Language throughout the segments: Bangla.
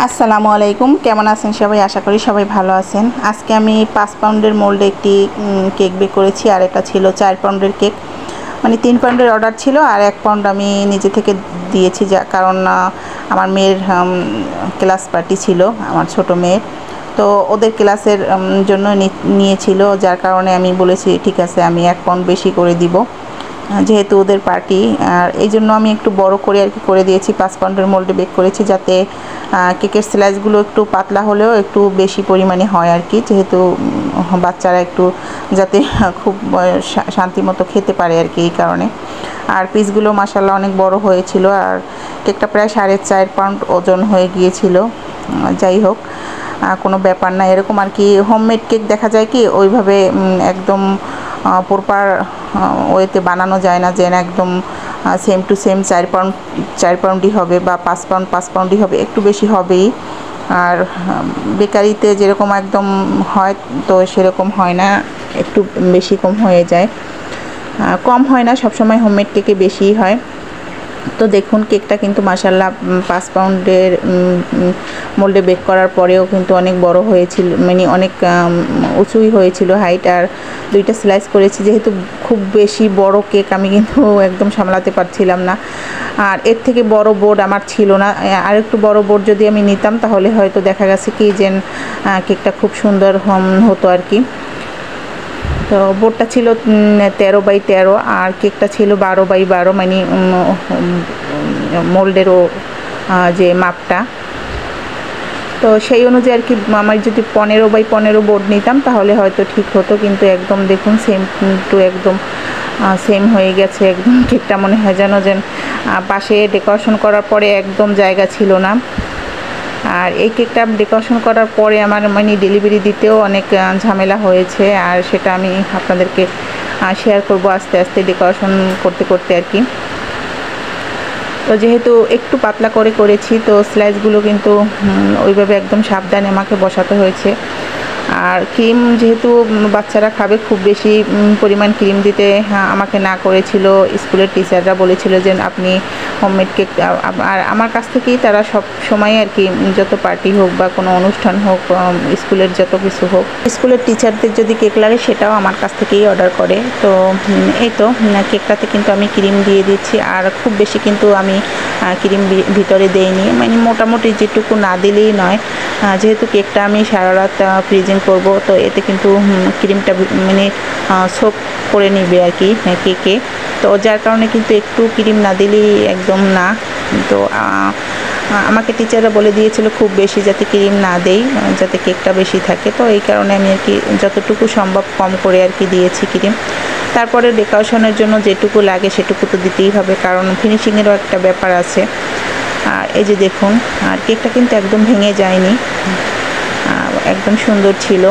আসসালামু আলাইকুম, কেমন আছেন সবাই? আশা করি সবাই ভালো আছেন। আজকে আমি 5 পাউন্ডের মোল্ডে একটি কেক বেক করেছি, আর এটা ছিল 4 পাউন্ডের কেক। মানে 3 পাউন্ডের অর্ডার ছিল আর 1 পাউন্ড আমি নিজে থেকে দিয়েছি, যা কারণ আমার মেয়ের ক্লাস পার্টি ছিল, আমার ছোট মেয়ের। তো ওদের ক্লাসের জন্য নিয়েছিল, যার কারণে আমি বলেছি ঠিক আছে আমি 1 পাউন্ড বেশি করে দিব, যেহেতু ওদের পার্টি। আর এই জন্য আমি একটু বড় করে আর কি করে দিয়েছি, 5 পাউন্ডের মোল্ডে বেক করেছি, যাতে কেকের স্লাইসগুলো একটু পাতলা হলেও একটু বেশি পরিমাণে হয় আর কি, যেহেতু বাচ্চারা একটু যাতে খুব শান্তি মতো খেতে পারে আর কি, এই কারণে। আর পিসগুলো মাশাআল্লাহ অনেক বড় হয়েছিল, আর কেকটা প্রায় 4.5 পাউন্ড ওজন হয়ে গিয়েছিল। যাই হোক, কোনো ব্যাপার না, এরকম আর কি। হোমমেড কেক দেখা যায় কি ওইভাবে একদম প্রপার ওয়েতে বানানো যায় না, যে একদম সেম টু সেম 4 পাউন্ডই হবে বা 5 পাউন্ডই হবে, একটু বেশি হবেই। আর বেকারিতে যেরকম একদম হয় তো সেরকম হয় না, একটু বেশি কম হয়ে যায়, কম হয় না, সবসময় হোমমেড কেকে বেশিই হয়। তো দেখুন কেকটা কিন্তু মাশাআল্লাহ 5 পাউন্ডের মোল্ডে বেক করার পরেও কিন্তু অনেক বড় হয়েছিল, মানে অনেক উঁচুই হয়েছিল হাইট। আর 2টা স্লাইস করেছি, যেহেতু খুব বেশি বড় কেক আমি কিন্তু একদম সামলাতে পারছিলাম না, আর এর থেকে বড় বোর্ড আমার ছিল না। আর একটু বড় বোর্ড যদি আমি নিতাম তাহলে হয়তো দেখা গেছে কি যে কেকটা খুব সুন্দর হতো আর কি। তো বোর্ডটা ছিল 13x13, আর কেকটা ছিল 12x12, মানে মোল্ডেরও যে মাপটা। তো সেই অনুযায়ী আর কি আমার যদি 15x15 বোর্ড নিতাম তাহলে হয়তো ঠিক হতো, কিন্তু একদম দেখুন সেম টু একদম সেম হয়ে গেছে। একদম কেকটা মনে হয় যেন পাশে ডেকোরেশন করার পরে একদম জায়গা ছিল না। আর এই কেকটা ডেকোরেশন করার পরে আমার মানে ডেলিভারি দিতেও অনেক ঝামেলা হয়েছে, আর সেটা আমি আপনাদেরকে শেয়ার করব আস্তে আস্তে ডেকোরেশন করতে করতে আর কি। তো যেহেতু একটু পাতলা করে করেছি, তো স্লাইসগুলো কিন্তু ওইভাবে একদম সাবধানে আমাকে বসাতে হয়েছে। আর ক্রিম যেহেতু বাচ্চারা খাবে, খুব বেশি পরিমাণ ক্রিম দিতে আমাকে না করেছিল। স্কুলের টিচাররা বলেছিল যে আপনি হোমমেড কেক, আর আমার কাছ থেকেই তারা সব সময় আর কি, যত পার্টি হোক বা কোনো অনুষ্ঠান হোক, স্কুলের যত কিছু হোক, স্কুলের টিচারদের যদি কেক লাগে সেটাও আমার কাছ থেকেই অর্ডার করে। তো এই তো কেকটাতে কিন্তু আমি ক্রিম দিয়ে দিচ্ছি, আর খুব বেশি কিন্তু আমি ক্রিম ভিতরে দেইনি, মানে মোটামুটি যেটুকু না দিলেই নয়। যেহেতু কেকটা আমি সারা রাত ফ্রিজিং করব, তো এতে কিন্তু ক্রিমটা মানে সোক করে নিবে আর কি কেকে, তো যার কারণে কিন্তু একটু ক্রিম না দিলেই একদম না। তো আমাকে টিচাররা বলে দিয়েছিল খুব বেশি যাতে ক্রিম না দেই, যাতে কেকটা বেশি থাকে। তো এই কারণে আমি আর কি যতটুকু সম্ভব কম করে আর কি দিয়েছি ক্রিম। তারপরে ডেকোরেশনের জন্য যেটুকু লাগে সেটুকু তো দিতেই হবে, কারণ ফিনিশিংয়েরও একটা ব্যাপার আছে। আর এই যে দেখুন, আর কেকটা কিন্তু একদম ভেঙে যায়নি, একদম সুন্দর ছিল।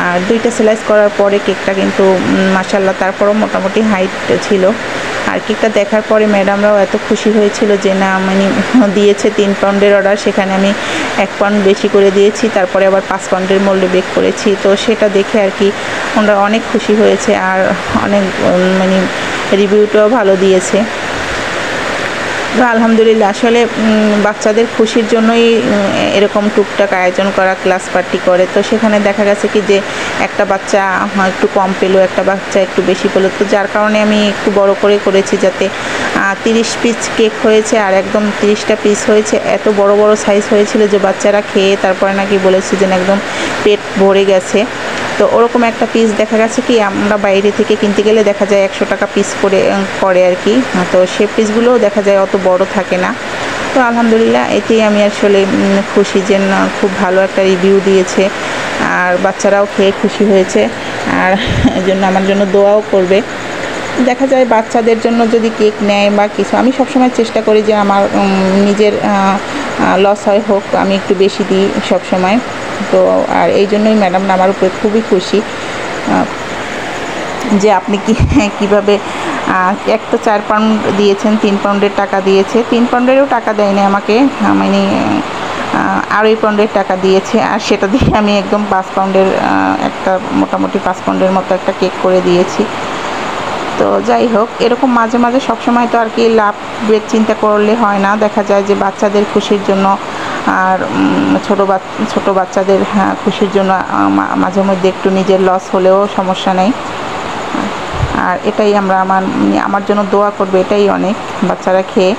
আর 2টা স্লাইস করার পরে কেকটা কিন্তু মাশাআল্লাহ তারপরও মোটামুটি হাইট ছিল। আর কেকটা দেখার পরে ম্যাডামরাও এত খুশি হয়েছিল যে না, মানে দিয়েছে 3 পাউন্ডের অর্ডার, সেখানে আমি 1 পাউন্ড বেশি করে দিয়েছি, তারপরে আবার 5 পাউন্ডের মোল্ডে বেক করেছি। তো সেটা দেখে আর কি ওনারা অনেক খুশি হয়েছে, আর অনেক মানে রিভিউটাও ভালো দিয়েছে। তো আলহামদুলিল্লাহ, আসলে বাচ্চাদের খুশির জন্যই এরকম টুকটাক আয়োজন করা, ক্লাস পার্টি করে। তো সেখানে দেখা গেছে কি যে একটা বাচ্চা একটু কম পেলো, একটা বাচ্চা একটু বেশি পেলো, তো যার কারণে আমি একটু বড় করে করেছি, যাতে 30 পিস কেক হয়েছে, আর একদম 30টা পিস হয়েছে। এত বড় বড় সাইজ হয়েছিল যে বাচ্চারা খেয়ে তারপরে নাকি বলেছে যে একদম পেট ভরে গেছে। তো ওরকম একটা পিস দেখা গেছে কি আমরা বাইরে থেকে কিনতে গেলে দেখা যায় 100 টাকা পিস করে আর কি, তো সে পিসগুলোও দেখা যায় অত বড় থাকে না। তো আলহামদুলিল্লাহ, এতেই আমি আসলে খুশি যে খুব ভালো একটা রিভিউ দিয়েছে, আর বাচ্চারাও খেয়ে খুশি হয়েছে, আর এই জন্য আমার জন্য দোয়াও করবে। দেখা যায় বাচ্চাদের জন্য যদি কেক নেয় বা কিছু, আমি সবসময় চেষ্টা করি যে আমার নিজের লস হয় হোক, আমি একটু বেশি দিই সবসময়। তো আর এই জন্যই ম্যাডাম আমার উপরে খুবই খুশি যে আপনি কীভাবে এক তো 4 পাউন্ড দিয়েছেন, 3 পাউন্ডের টাকা দিয়েছে, 3 পাউন্ডেরও টাকা দেয়নি আমাকে, মানে আড়াই পাউন্ডের টাকা দিয়েছে, আর সেটা দিয়ে আমি একদম 5 পাউন্ডের একটা মোটামুটি 5 পাউন্ডের মতো একটা কেক করে দিয়েছি। তো যাই হোক, এরকম মাঝে মাঝে সবসময় তো আর কি লাভের চিন্তা করলে হয় না, দেখা যায় যে বাচ্চাদের খুশির জন্য আর ছোট বাচ্চাদের খুশির জন্য মাঝে মধ্যে একটু নিজের লস হলেও সমস্যা নেই। আর এটাই আমার জন্য দোয়া করবে, এটাই অনেক, বাচ্চারা খেয়ে।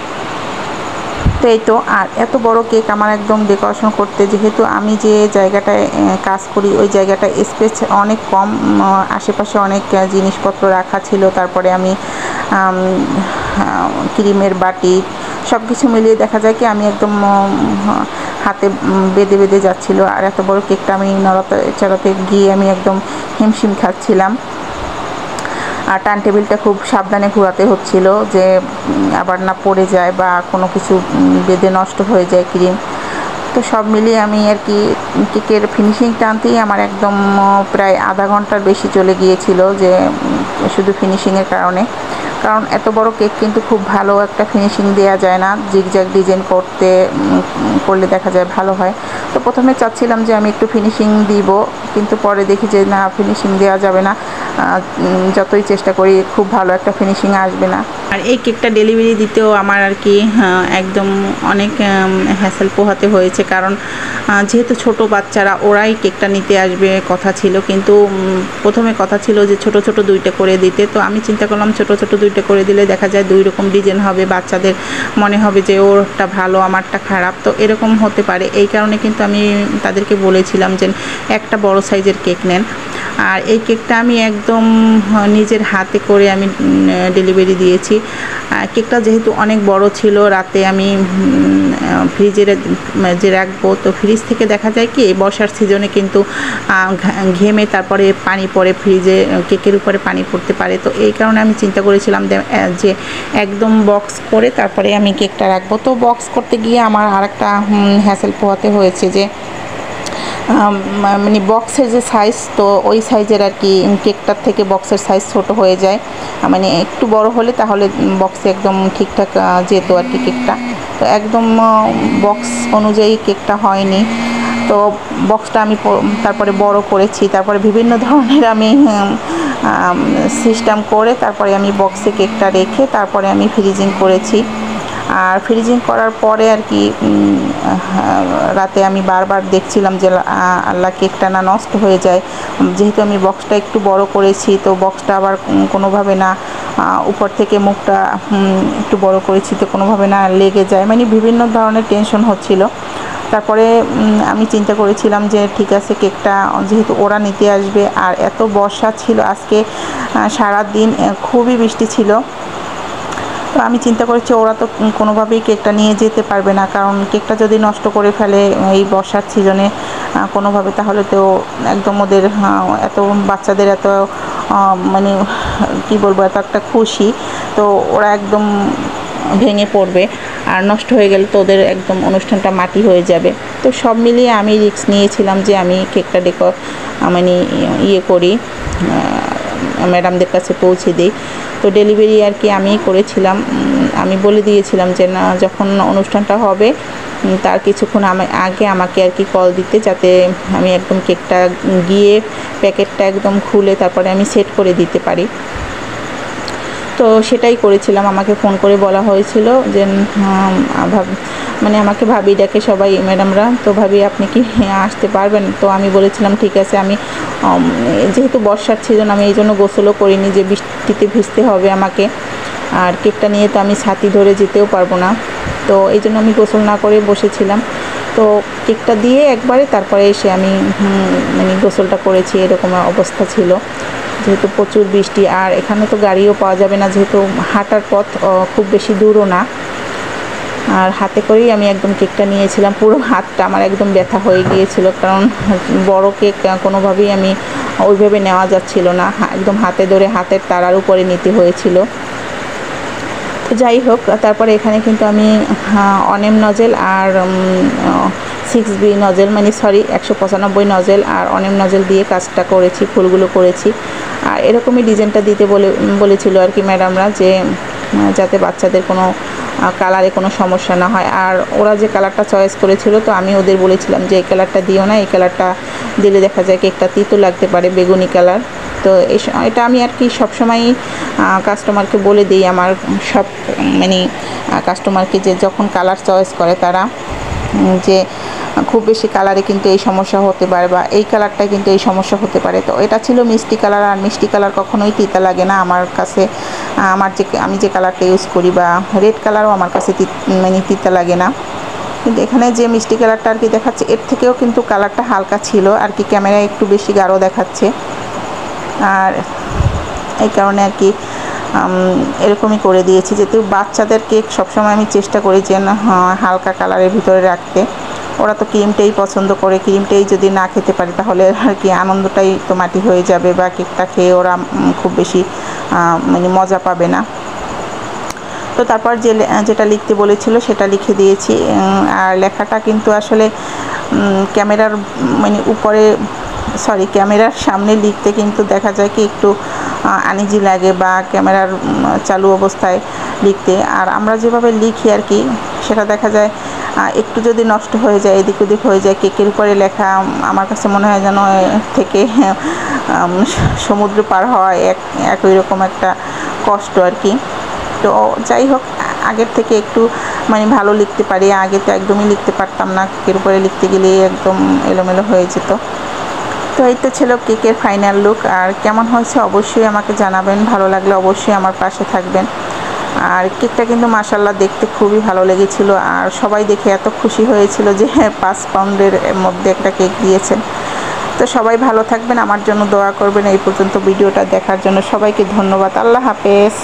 তো এই তো। আর এত বড় কেক আমার একদম ডেকোরেশন করতে, যেহেতু আমি যে জায়গাটায় কাজ করি ওই জায়গাটা স্পেস অনেক কম, আশেপাশে অনেক জিনিসপত্র রাখা ছিল। তারপরে আমি ক্রিমের বাটি সব কিছু মিলিয়ে দেখা যায় কি আমি একদম হাতে বেঁধে যাচ্ছিল। আর এত বড় কেকটা আমি নড়াতে গিয়ে আমি একদম হিমশিম খাচ্ছিলাম। আর টার্ন টেবিলটা খুব সাবধানে ঘোরাতে হচ্ছিল, যে আবার না পড়ে যায় বা কোনো কিছু বেঁধে নষ্ট হয়ে যায় ক্রিম। তো সব মিলিয়ে আমি আর কি কেকের ফিনিশিং টানতেই আমার একদম প্রায় আধা ঘন্টার বেশি চলে গিয়েছিল, যে শুধু ফিনিশিংয়ের কারণে। কারণ এত বড় কেক কিন্তু খুব ভালো একটা ফিনিশিং দেওয়া যায় না, জিগজ্যাগ ডিজাইন করলে দেখা যায় ভালো হয়। তো প্রথমে চাচ্ছিলাম যে আমি একটু ফিনিশিং দিব, কিন্তু পরে দেখি যে না, ফিনিশিং দেওয়া যাবে না, যতই চেষ্টা করি খুব ভালো একটা ফিনিশিং আসবে না। আর এই কেকটা ডেলিভারি দিতেও আমার আর কি একদম অনেক হ্যাসেল পোহাতে হয়েছে, কারণ যেহেতু ছোট বাচ্চারা ওরাই কেকটা নিতে আসবে কথা ছিল, কিন্তু প্রথমে কথা ছিল যে ছোট ছোট 2টা করে দিতে। তো আমি চিন্তা করলাম ছোট ছোট 2টা করে দিলে দেখা যায় 2 রকম ডিজাইন হবে, বাচ্চাদের মনে হবে যে ওরটা ভালো আমারটা খারাপ, তো এরকম হতে পারে। এই কারণে কিন্তু আমি তাদেরকে বলেছিলাম যে একটা বড় সাইজের কেক নেন। আর এই কেকটা আমি একদম নিজের হাতে করে আমি ডেলিভারি দিয়েছি। কেকটা যেহেতু অনেক বড় ছিল, রাতে আমি ফ্রিজে যে রাখবো, তো ফ্রিজ থেকে দেখা যায় কি বর্ষার সিজনে কিন্তু ঘেমে তারপরে পানি পড়ে, ফ্রিজে কেকের উপরে পানি পড়তে পারে। তো এই কারণে আমি চিন্তা করেছিলাম যে একদম বক্স করে তারপরে আমি কেকটা রাখবো। তো বক্স করতে গিয়ে আমার আরেকটা হ্যাসেল পোহাতে হয়েছে, যে মানে বক্সের যে সাইজ, তো ওই সাইজের আর কি কেকটার থেকে বক্সের সাইজ ছোট হয়ে যায়, মানে একটু বড় হলে তাহলে বক্সে একদম ঠিকঠাক যেত আর কি কেকটা। তো একদম বক্স অনুযায়ী কেকটা হয়নি। তো বক্সটা আমি তারপরে বড় করেছি, তারপরে বিভিন্ন ধরনের আমি সিস্টেম করে তারপরে আমি বক্সে কেকটা রেখে তারপরে আমি ফ্রিজিং করেছি। আর ফ্রিজিং করার পরে আর কি রাতে আমি বারবার দেখছিলাম যে আল্লাহ কেকটা না নষ্ট হয়ে যায়, যেহেতু আমি বক্সটা একটু বড় করেছি, তো বক্সটা আবার কোনোভাবে না উপর থেকে মুখটা একটু বড় করেছি, তো কোনোভাবে না লেগে যায়, মানে বিভিন্ন ধরনের টেনশন হচ্ছিল। তারপরে আমি চিন্তা করেছিলাম যে ঠিক আছে, কেকটা যেহেতু ওরা নিতে আসবে, আর এত বর্ষা ছিল আজকে, সারা দিন খুবই বৃষ্টি ছিল। তো আমি চিন্তা করেছি ওরা তো কোনোভাবেই কেকটা নিয়ে যেতে পারবে না, কারণ কেকটা যদি নষ্ট করে ফেলে এই বর্ষার সিজনে কোনোভাবে, তাহলে তো একদম ওদের এত বাচ্চাদের এত মানে কি বলবো, এত একটা খুশি, তো ওরা একদম ভেঙে পড়বে, আর নষ্ট হয়ে গেলে তো ওদের একদম অনুষ্ঠানটা মাটি হয়ে যাবে। তো সব মিলিয়ে আমি রিস্ক নিয়েছিলাম যে আমি কেকটা মানে করি, ম্যাডামদের কাছে পৌঁছে দিই। তো ডেলিভারি আর কি আমিই করেছিলাম। আমি বলে দিয়েছিলাম যে না, যখন অনুষ্ঠানটা হবে তার কিছুক্ষণ আগে আমাকে আর কি কল দিতে, যাতে আমি একদম কেকটা গিয়ে প্যাকেটটা একদম খুলে তারপরে আমি সেট করে দিতে পারি। তো সেটাই করেছিলাম। আমাকে ফোন করে বলা হয়েছিল যে মানে আমাকে ভাবি ডাকে সবাই ম্যাডামরা, তো ভাবি আপনি কি আসতে পারবেন? তো আমি বলেছিলাম ঠিক আছে। আমি যেহেতু বর্ষার সিজন, আমি এই জন্য গোসলও করিনি, যে বৃষ্টিতে ভিজতে হবে আমাকে, আর কেকটা নিয়ে তো আমি ছাতি ধরে যেতেও পারবো না, তো এই জন্য আমি গোসল না করে বসেছিলাম। তো কেকটা দিয়ে একবারে তারপরে এসে আমি মানে গোসলটা করেছি, এরকম অবস্থা ছিল, যেহেতু প্রচুর বৃষ্টি। আর এখানে তো গাড়িও পাওয়া যাবে না, যেহেতু হাঁটার পথ খুব বেশি দূরও না। আর হাতে করেই আমি একদম কেকটা নিয়েছিলাম। পুরো হাতটা আমার একদম ব্যথা হয়ে গিয়েছিল, কারণ বড় কেক কোনোভাবেই আমি ওইভাবে নেওয়া যাচ্ছিল না, একদম হাতে ধরে হাতের তারার উপরে নিতে হয়েছিল। তো যাই হোক, তারপরে এখানে কিন্তু আমি অনেম নজেল আর 6B নজেল, মানে 195 নজেল আর অনেম নজেল দিয়ে কাজটা করেছি, ফুলগুলো করেছি। আর এরকমই ডিজাইনটা দিতে বলেছিল আর কি ম্যাডামরা, যে যাতে বাচ্চাদের কোনো কালারে কোনো সমস্যা না হয়। আর ওরা যে কালারটা চয়েস করেছিল, তো আমি ওদের বলেছিলাম যে এই কালারটা দিও না, এই কালারটা দিলে দেখা যায় কেকটা তিতো লাগতে পারে, বেগুনি কালার। তো এটা আমি আর কি সবসময়ই কাস্টমারকে বলে দিই, আমার সব মানে কাস্টমারকে, যে যখন কালার চয়েস করে তারা, যে খুব বেশি কালারে কিন্তু এই সমস্যা হতে পারে, বা এই কালারটায় কিন্তু এই সমস্যা হতে পারে। তো এটা ছিল মিষ্টি কালার, আর মিষ্টি কালার কখনোই তিতা লাগে না আমার কাছে। আমি যে কালারটা ইউজ করি, বা রেড কালারও আমার কাছে মানে তিতা লাগে না। কিন্তু এখানে যে মিষ্টি কালারটা আর কি দেখাচ্ছে, এর থেকেও কিন্তু কালারটা হালকা ছিল আর কি, ক্যামেরায় একটু বেশি গাঢ় দেখাচ্ছে। আর এই কারণে আর কি এরকমই করে দিয়েছি, যেহেতু বাচ্চাদের কেক সবসময় আমি চেষ্টা করি যে হালকা কালারের ভিতরে রাখতে। ওরা তো ক্রিমটাই পছন্দ করে, ক্রিমটাই যদি না খেতে পারে তাহলে আর কি আনন্দটাই তো মাটি হয়ে যাবে, বা কেকটা খেয়ে ওরা খুব বেশি মানে মজা পাবে না। তো তারপর যেটা লিখতে বলেছিল সেটা লিখে দিয়েছি। আর লেখাটা কিন্তু আসলে ক্যামেরার মানে উপরে, ক্যামেরার সামনে লিখতে কিন্তু দেখা যায় কি একটু আনইজি লাগে, বা ক্যামেরার চালু অবস্থায় লিখতে। আর আমরা যেভাবে লিখি আর কি, সেটা দেখা যায় একটু যদি নষ্ট হয়ে যায়, এদিক ওদিক হয়ে যায়, কেকের উপরে লেখা আমার কাছে মনে হয় যেন থেকে সমুদ্র পার হওয়া একই রকম একটা কষ্ট আর কি। তো যাই হোক, আগের থেকে একটু মানে ভালো লিখতে পারি। আগে তো একদমই লিখতে পারতাম না, কেকের উপরে লিখতে গেলে একদম এলোমেলো হয়ে যেত। তো এই তো ছিল কেকের ফাইনাল লুক। আর কেমন হয়েছে অবশ্যই আমাকে জানাবেন, ভালো লাগলে অবশ্যই আমার পাশে থাকবেন। আর কেকটা কিন্তু মাশাআল্লাহ দেখতে খুবই ভালো লেগেছিল, আর সবাই দেখে এত খুশি হয়েছিল যে 5 পাউন্ডের মধ্যে একটা কেক দিয়েছেন। তো সবাই ভালো থাকবেন, আমার জন্য দোয়া করবেন। এই পর্যন্ত ভিডিওটা দেখার জন্য সবাইকে ধন্যবাদ। আল্লাহ হাফেজ।